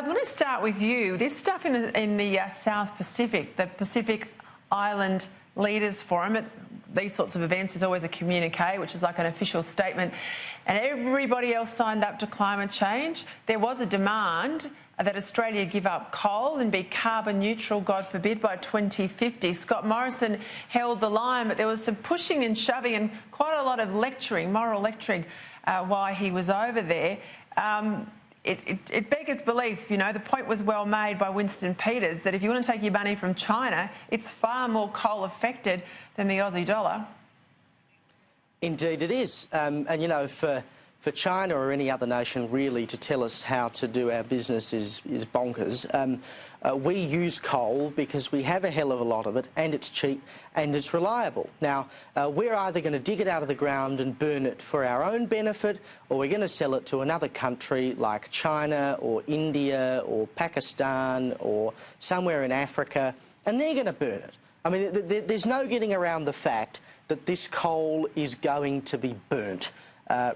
Caleb, let me start with you. This stuff in the South Pacific, the Pacific Island Leaders Forum, these sorts of events is always a communique, which is like an official statement, and everybody else signed up to climate change. There was a demand that Australia give up coal and be carbon neutral, God forbid, by 2050. Scott Morrison held the line, but there was some pushing and shoving and quite a lot of lecturing, moral lecturing, while he was over there. It beggars belief, you know, the point was well made by Winston Peters that if you want to take your money from China, it's far more coal affected than the Aussie dollar. Indeed it is. And, you know, for China or any other nation really to tell us how to do our business is bonkers. We use coal because we have a hell of a lot of it, and it's cheap and it's reliable. Now, we're either going to dig it out of the ground and burn it for our own benefit, or we're going to sell it to another country like China or India or Pakistan or somewhere in Africa, and they're going to burn it. I mean, there's no getting around the fact that this coal is going to be burnt.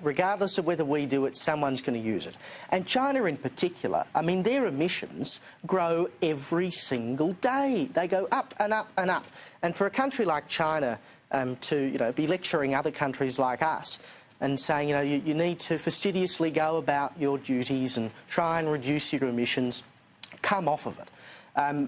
Regardless of whether we do it, someone's going to use it. And China in particular, I mean, their emissions grow every single day. They go up and up and up. And for a country like China to, you know, be lecturing other countries like us and saying, you know, you need to fastidiously go about your duties and try and reduce your emissions, come off of it.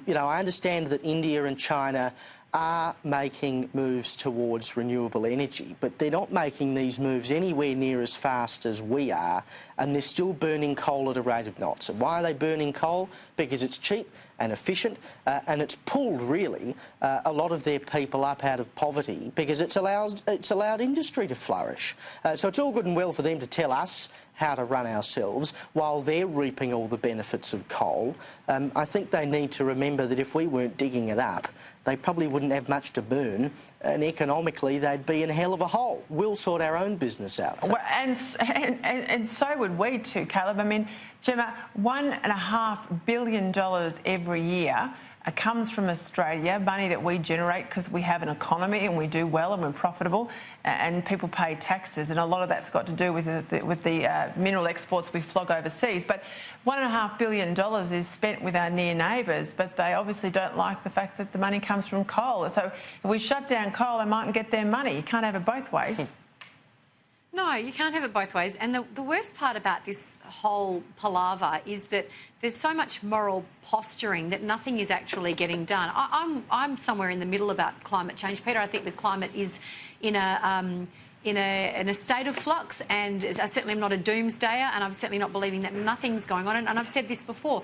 You know, I understand that India and China are making moves towards renewable energy, but they're not making these moves anywhere near as fast as we are, and they're still burning coal at a rate of knots. And why are they burning coal? Because it's cheap and efficient, and it's pulled, really, a lot of their people up out of poverty because it's allowed industry to flourish. So it's all good and well for them to tell us how to run ourselves while they're reaping all the benefits of coal. I think they need to remember that if we weren't digging it up, they probably wouldn't have much to burn, and economically they'd be in a hell of a hole. We'll sort our own business out. Well, and so would we too, Caleb. I mean, Gemma, $1.5 billion every year comes from Australia, money that we generate because we have an economy and we do well and we're profitable, and people pay taxes, and a lot of that's got to do with the mineral exports we flog overseas. But $1.5 billion is spent with our near neighbours, but they obviously don't like the fact that the money comes from coal. So if we shut down coal, they mightn't get their money. You can't have it both ways. No, you can't have it both ways. And the worst part about this whole palaver is that there's so much moral posturing that nothing is actually getting done. I'm somewhere in the middle about climate change, Peter. I think the climate is in a state of flux, and I certainly am not a doomsdayer, and I'm certainly not believing that nothing's going on. And I've said this before,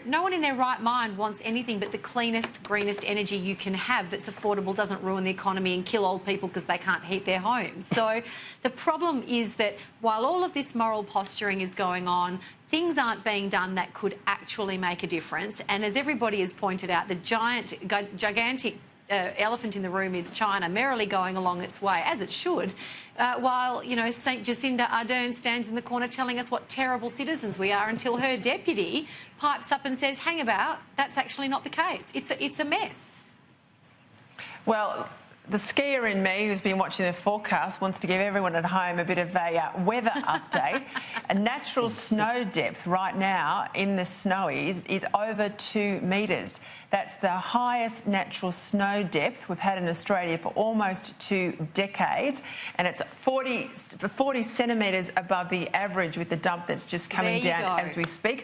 no one in their right mind wants anything but the cleanest, greenest energy you can have that's affordable, doesn't ruin the economy and kill old people because they can't heat their homes. So the problem is that while all of this moral posturing is going on, things aren't being done that could actually make a difference. And as everybody has pointed out, the gigantic elephant in the room is China, merrily going along its way, as it should, while, you know, St Jacinda Ardern stands in the corner telling us what terrible citizens we are, until her deputy pipes up and says, hang about, that's actually not the case. It's a mess. Well, the skier in me, who's been watching the forecast, wants to give everyone at home a bit of a weather update. A natural snow depth right now in the snowies is over 2 metres. That's the highest natural snow depth we've had in Australia for almost 2 decades, and it's 40 centimetres above the average with the dump that's just coming down as we speak.